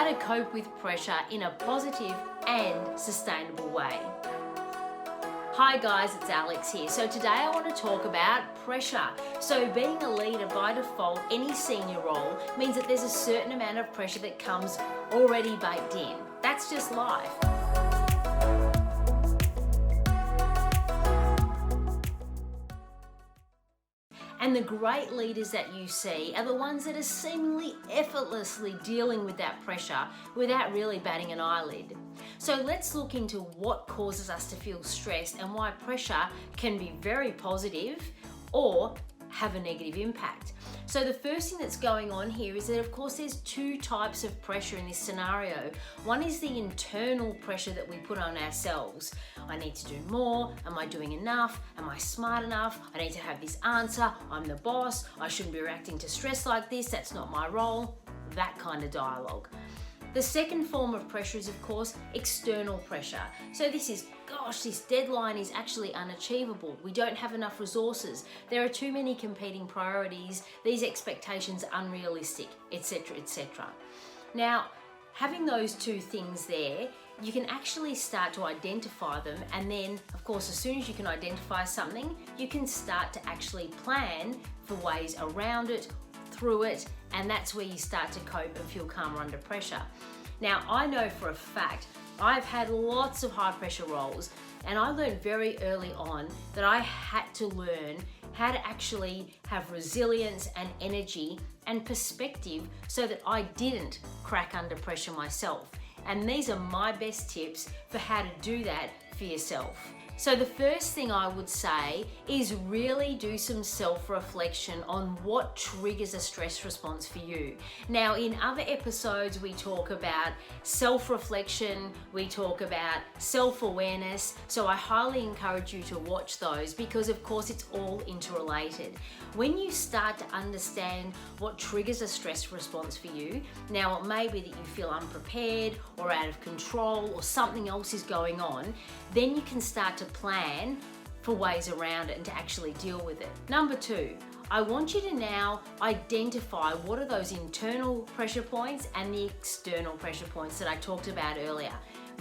how to cope with pressure in a positive and sustainable way. Hi guys, it's Alex here. So today I want to talk about pressure. So being a leader by default, any senior role, means that there's a certain amount of pressure that comes already baked in. That's just life. And the great leaders that you see are the ones that are seemingly effortlessly dealing with that pressure without really batting an eyelid. So let's look into what causes us to feel stressed and why pressure can be very positive or have a negative impact. So the first thing that's going on here is that, of course, there's two types of pressure in this scenario. One is the internal pressure that we put on ourselves. I need to do more. Am I doing enough? Am I smart enough? I need to have this answer. I'm the boss. I shouldn't be reacting to stress like this. That's not my role. That kind of dialogue. The second form of pressure is, of course, external pressure. So this is, gosh, this deadline is actually unachievable. We don't have enough resources. There are too many competing priorities. These expectations are unrealistic, etc., etc. Now, having those two things there, you can actually start to identify them, and then, of course, as soon as you can identify something, you can start to actually plan for ways around it, through it, and that's where you start to cope and feel calmer under pressure. Now, I know for a fact I've had lots of high pressure roles, and I learned very early on that I had to learn how to actually have resilience and energy and perspective so that I didn't crack under pressure myself. And these are my best tips for how to do that for yourself. So the first thing I would say is really do some self-reflection on what triggers a stress response for you. Now, in other episodes, we talk about self-reflection, we talk about self-awareness, so I highly encourage you to watch those because, of course, it's all interrelated. When you start to understand what triggers a stress response for you, now it may be that you feel unprepared or out of control or something else is going on, then you can start to plan for ways around it and to actually deal with it. Number two, I want you to now identify what are those internal pressure points and the external pressure points that I talked about earlier.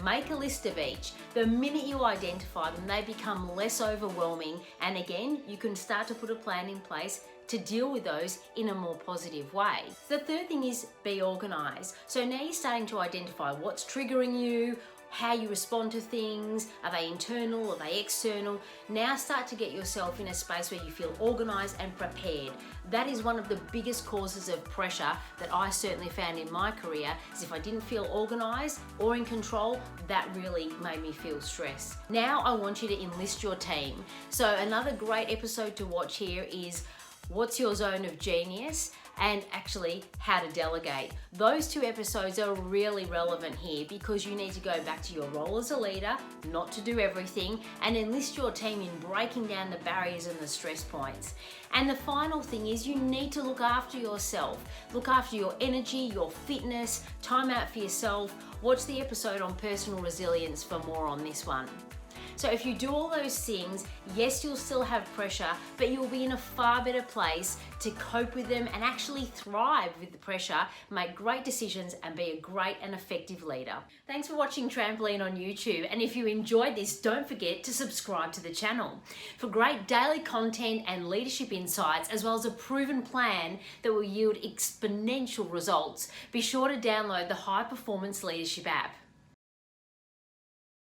Make a list of each. The minute you identify them, they become less overwhelming, and again, you can start to put a plan in place to deal with those in a more positive way. The third thing is be organized. So now you're starting to identify what's triggering you, how you respond to things, are they internal, are they external? Now start to get yourself in a space where you feel organized and prepared. That is one of the biggest causes of pressure that I certainly found in my career, is if I didn't feel organized or in control, that really made me feel stressed. Now I want you to enlist your team. So another great episode to watch here is what's your zone of genius, and actually how to delegate. Those two episodes are really relevant here because you need to go back to your role as a leader, not to do everything, and enlist your team in breaking down the barriers and the stress points. And the final thing is you need to look after yourself. Look after your energy, your fitness, time out for yourself. Watch the episode on personal resilience for more on this one. So if you do all those things, yes, you'll still have pressure, but you'll be in a far better place to cope with them and actually thrive with the pressure, make great decisions, and be a great and effective leader. Thanks for watching Trampoline on YouTube, and if you enjoyed this, don't forget to subscribe to the channel. For great daily content and leadership insights, as well as a proven plan that will yield exponential results, be sure to download the High Performance Leadership app.